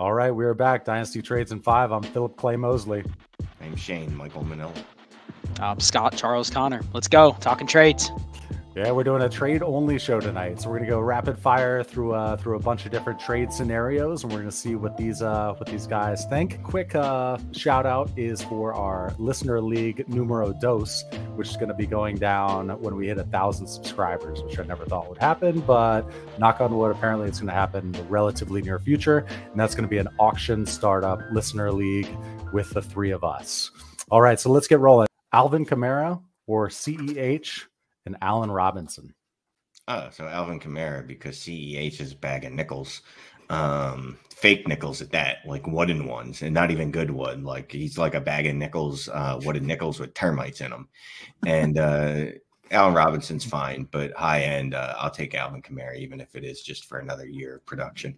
All right, we are back. Dynasty Trades in 5. I'm Philip Clay Mosley. I'm Shane Michael Manila. I'm Scott Charles Connor. Let's go. Talking trades. Yeah, we're doing a trade-only show tonight, so we're gonna go rapid fire through a bunch of different trade scenarios, and we're gonna see what these guys think. Quick shout out is for our listener league numero dos, which is gonna be going down when we hit 1,000 subscribers, which I never thought would happen, but knock on wood, apparently it's gonna happen in the relatively near future, and that's gonna be an auction startup listener league with the 3 of us. All right, so let's get rolling. Alvin Kamara or CEH and Allen Robinson. Oh, so Alvin Kamara, because CEH is a bag of nickels, fake nickels at that, like wooden ones, and not even good wood. Like he's like a bag of nickels, wooden nickels with termites in them. And Allen Robinson's fine, but high end, I'll take Alvin Kamara, even if it is just for another year of production.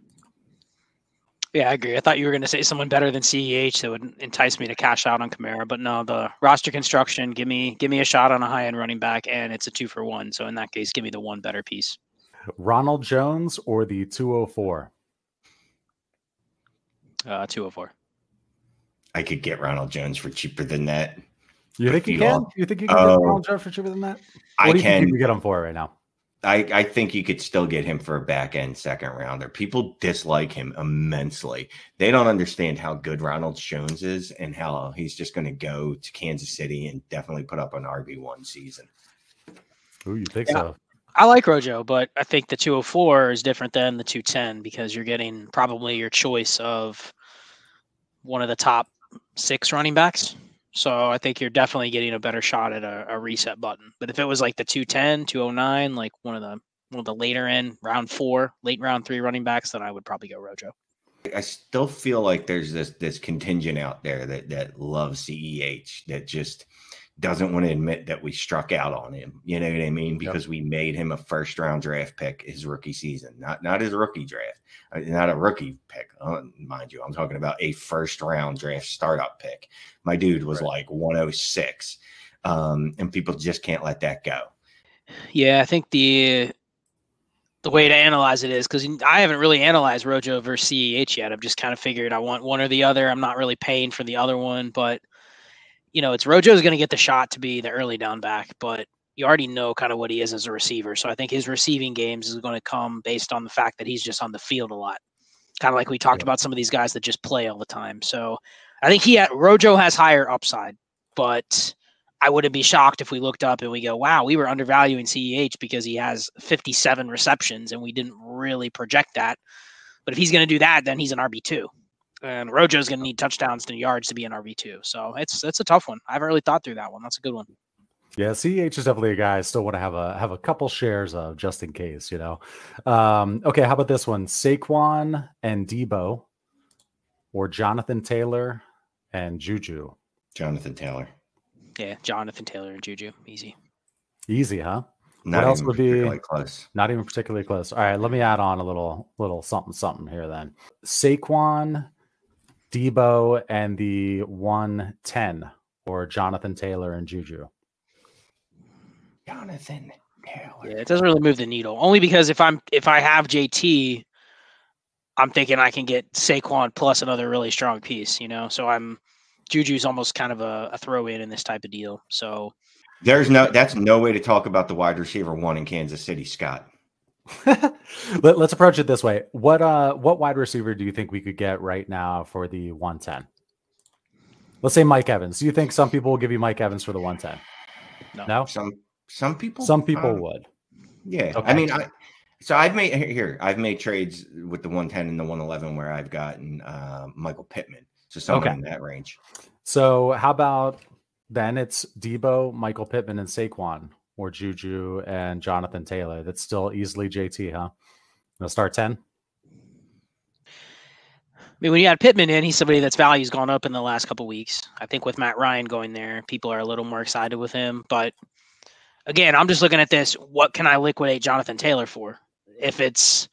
Yeah, I agree. I thought you were going to say someone better than CEH that would entice me to cash out on Kamara, but no, the roster construction, give me a shot on a high-end running back, and it's a 2-for-1. So in that case, give me the one better piece. Ronald Jones or the 204? 204. I could get Ronald Jones for cheaper than that. You think you can? You think you can get Ronald Jones for cheaper than that? What do you think you can get him for right now? I think you could still get him for a back-end second rounder. People dislike him immensely. They don't understand how good Ronald Jones is and how he's just going to go to Kansas City and definitely put up an RB1 season. Ooh, you think so? I like Rojo, but I think the 204 is different than the 210 because you're getting probably your choice of one of the top 6 running backs. So I think you're definitely getting a better shot at a reset button. But if it was like the 210, 209, like one of the later in round 4, late round 3 running backs, then I would probably go Rojo. I still feel like there's this contingent out there that loves CEH that just doesn't want to admit that we struck out on him. You know what I mean? Because we made him a first-round draft pick his rookie season, not his rookie draft, not a rookie pick, mind you. I'm talking about a first-round draft startup pick. My dude was like 106, and people just can't let that go. Yeah, I think the way to analyze it is because I haven't really analyzed Rojo versus CEH yet. I've just kind of figured I want one or the other. I'm not really paying for the other one, but it's Rojo's going to get the shot to be the early down back, but you already know kind of what he is as a receiver. So I think his receiving games is going to come based on the fact that he's just on the field a lot. Kind of like we talked about some of these guys that just play all the time. So I think Rojo has higher upside, but I wouldn't be shocked if we looked up and we go, wow, we were undervaluing CEH because he has 57 receptions and we didn't really project that. But if he's going to do that, then he's an RB2. And Rojo's going to need touchdowns and yards to be an RB2. So it's a tough one. I haven't really thought through that one. That's a good one. Yeah, CEH is definitely a guy I still want to have a couple shares of just in case, Okay, how about this one? Saquon and Deebo or Jonathan Taylor and Juju? Jonathan Taylor. Yeah, Jonathan Taylor and Juju. Easy, huh? Not what else would be close? Not even particularly close. All right, let me add on a little something here then. Saquon, Deebo, and the 110 or Jonathan Taylor and Juju. Jonathan Taylor. Yeah, it doesn't really move the needle. Only because if I have JT, I'm thinking I can get Saquon plus another really strong piece, So Juju's almost kind of a throw in this type of deal. So that's no way to talk about the wide receiver 1 in Kansas City, Scott. Let's approach it this way. What wide receiver do you think we could get right now for the 110? Let's say Mike Evans. Do you think some people will give you Mike Evans for the 110? No? Some people? Some people would. Yeah. Okay. I mean, I've made trades with the 110 and the 111 where I've gotten Michael Pittman. So somewhere in that range. So how about then it's Deebo, Michael Pittman, and Saquon, or Juju and Jonathan Taylor. That's still easily JT, huh? Gonna start 10? I mean, when you add Pittman in, he's somebody that's value's gone up in the last couple of weeks. I think with Matt Ryan going there, people are a little more excited with him. But again, I'm just looking at this. What can I liquidate Jonathan Taylor for? If it's,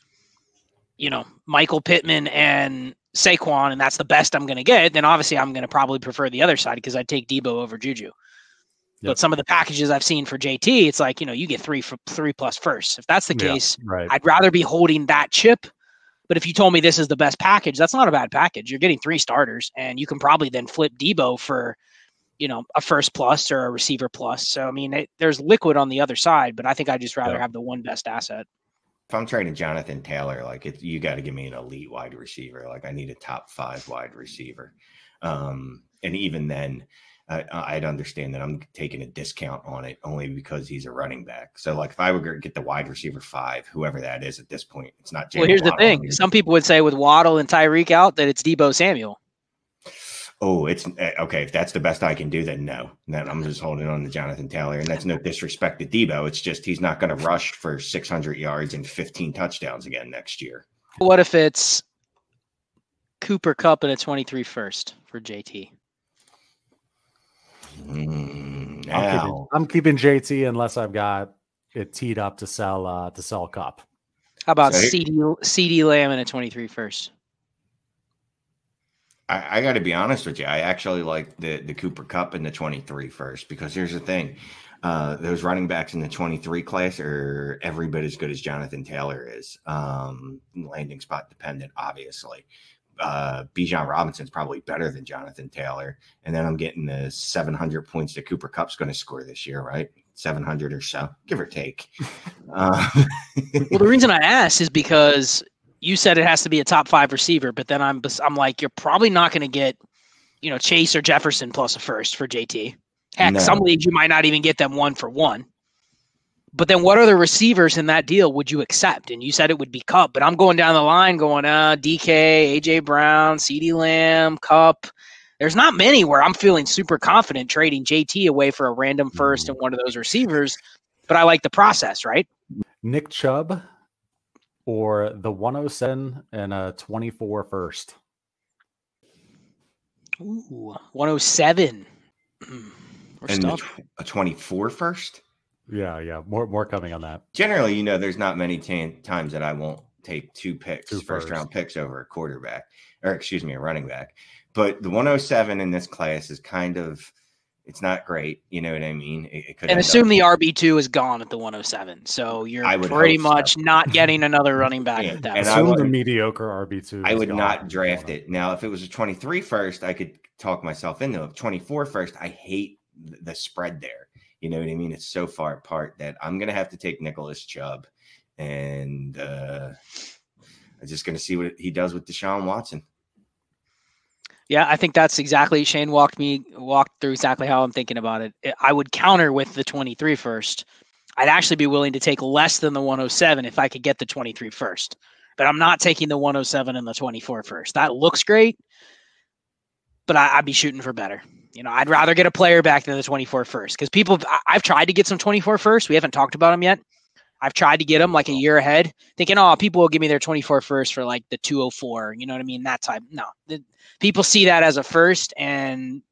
Michael Pittman and Saquon, and that's the best I'm going to get, then obviously I'm going to probably prefer the other side because I'd take Deebo over Juju. Yep. But some of the packages I've seen for JT, it's like, you get 3 plus firsts. If that's the case, I'd rather be holding that chip. But if you told me this is the best package, that's not a bad package. You're getting 3 starters, and you can probably then flip Deebo for, a first plus or a receiver plus. So, I mean, there's liquid on the other side, but I think I'd just rather have the one best asset. If I'm trading Jonathan Taylor, you got to give me an elite wide receiver. Like, I need a top 5 wide receiver. And even then, I'd understand that I'm taking a discount on it only because he's a running back. So, like, if I would get the wide receiver 5, whoever that is at this point, it's not Jalen here's Waddle. The thing. Some people would say with Waddle and Tyreek out that it's Deebo Samuel. Oh, it's okay. If that's the best I can do, then no. Then I'm just holding on to Jonathan Taylor. And that's no disrespect to Deebo. It's just he's not going to rush for 600 yards and 15 touchdowns again next year. What if it's Cooper Kupp and a 23 first for JT? I'm keeping JT unless I've got it teed up to sell Kupp. How about CD Lamb and a 23 first? I got to be honest with you. I actually like the Cooper Kupp and the 23 first, because here's the thing. Those running backs in the 23 class are every bit as good as Jonathan Taylor is. Landing spot dependent, obviously. Bijan Robinson's probably better than Jonathan Taylor. And then I'm getting the 700 points that Cooper Kupp's going to score this year, right? 700 or so, give or take. Well, the reason I asked is because you said it has to be a top 5 receiver, but then I'm like, you're probably not going to get, Chase or Jefferson plus a first for JT. Heck, some leagues you might not even get them 1 for 1. But then what other receivers in that deal would you accept? And you said it would be Kupp, but I'm going down the line going, DK, AJ Brown, CeeDee Lamb, Kupp. There's not many where I'm feeling super confident trading JT away for a random first and one of those receivers, but I like the process, right? Nick Chubb or the 107 and a 24 first. Ooh, 107. And a 24 first? Yeah. More coming on that. Generally, there's not many times that I won't take 2 first-round picks over a quarterback, or excuse me, a running back. But the 107 in this class is kind of, it's not great. You know what I mean? It could. And assume the RB2 is gone at the 107. So you're pretty much not getting another running back at that. And assume the mediocre RB2. I would not draft it. Now, if it was a 23 first, I could talk myself into it. 24 first, I hate the spread there. You know what I mean? It's so far apart that I'm going to have to take Nicholas Chubb. And I'm just going to see what he does with Deshaun Watson. Yeah, I think that's exactly, Shane walked through exactly how I'm thinking about it. I would counter with the 23 first. I'd actually be willing to take less than the 107 if I could get the 23 first. But I'm not taking the 107 and the 24 first. That looks great, but I'd be shooting for better. I'd rather get a player back than the 24 first, because I've tried to get some 24 first. We haven't talked about them yet. I've tried to get them like a year ahead, thinking, people will give me their 24 first for like the 204. You know what I mean? That type. No, people see that as a first, and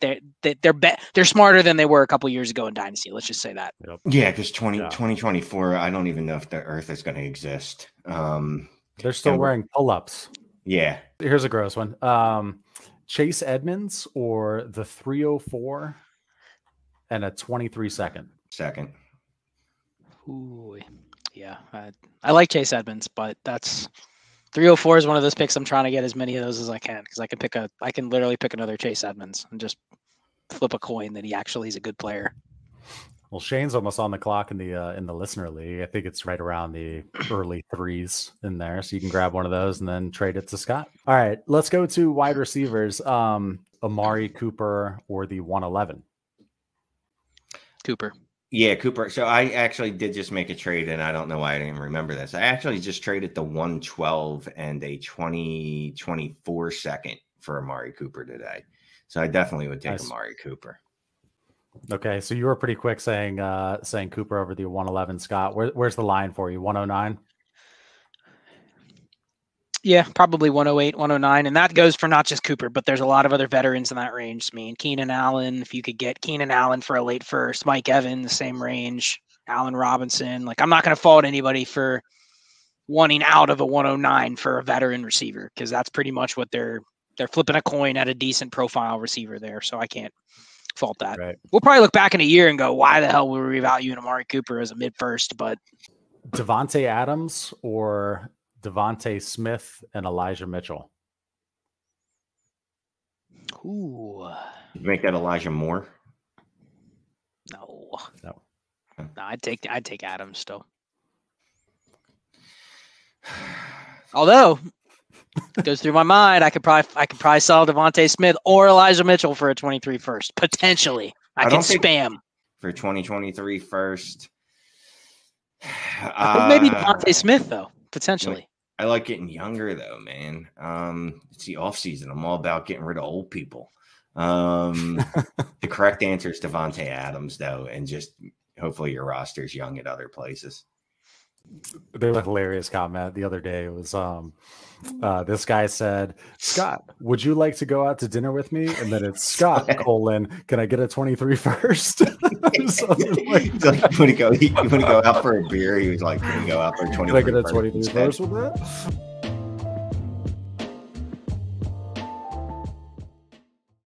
they're smarter than they were a couple years ago in Dynasty. Let's just say that. Yep. Yeah, because 2024, I don't even know if the Earth is going to exist. They're still wearing pull-ups. Yeah. Here's a gross one. Chase Edmonds or the 304 and a 23 second. Ooh, yeah. I like Chase Edmonds, but that's 304 is one of those picks. I'm trying to get as many of those as I can, because I can literally pick another Chase Edmonds and just flip a coin that he actually is a good player. Well, Shane's almost on the clock in the listener league. I think it's right around the early 3s in there. So you can grab one of those and then trade it to Scott. All right, let's go to wide receivers. Amari Cooper or the 111? Cooper. Yeah, Cooper. So I actually did just make a trade, and I don't know why I didn't remember this. I actually just traded the 112 and a 2024 second for Amari Cooper today. So I definitely would take Amari Cooper. Okay, so you were pretty quick saying Cooper over the 111, Scott. Where's the line for you? 109? Yeah, probably 108, 109. And that goes for not just Cooper, but there's a lot of other veterans in that range. I mean, Keenan Allen, if you could get Keenan Allen for a late first, Mike Evans, the same range, Allen Robinson. Like, I'm not going to fault anybody for wanting out of a 109 for a veteran receiver, because that's pretty much what they're flipping a coin at a decent profile receiver there. So I can't fault that. Right. We'll probably look back in a year and go, why the hell were we valuing Amari Cooper as a mid-first? But Devontae Adams or Devontae Smith and Elijah Mitchell. Ooh. You make that Elijah Moore? No. No. No, I'd take Adams still. Although it goes through my mind, I could probably sell Devontae Smith or Elijah Mitchell for a 23 first. Potentially. I could spam. For 2023 first. Maybe Devontae Smith, though, potentially. I like getting younger, though, man. It's the offseason. I'm all about getting rid of old people. The correct answer is Devontae Adams, though, and just hopefully your roster's young at other places. There was a hilarious comment the other day. It was this guy said, Scott, would you like to go out to dinner with me? And then it's Scott, can I get a 23 first? You want to go out for a beer? He was like, can we go out for a 23 Can I get a 23 first with that?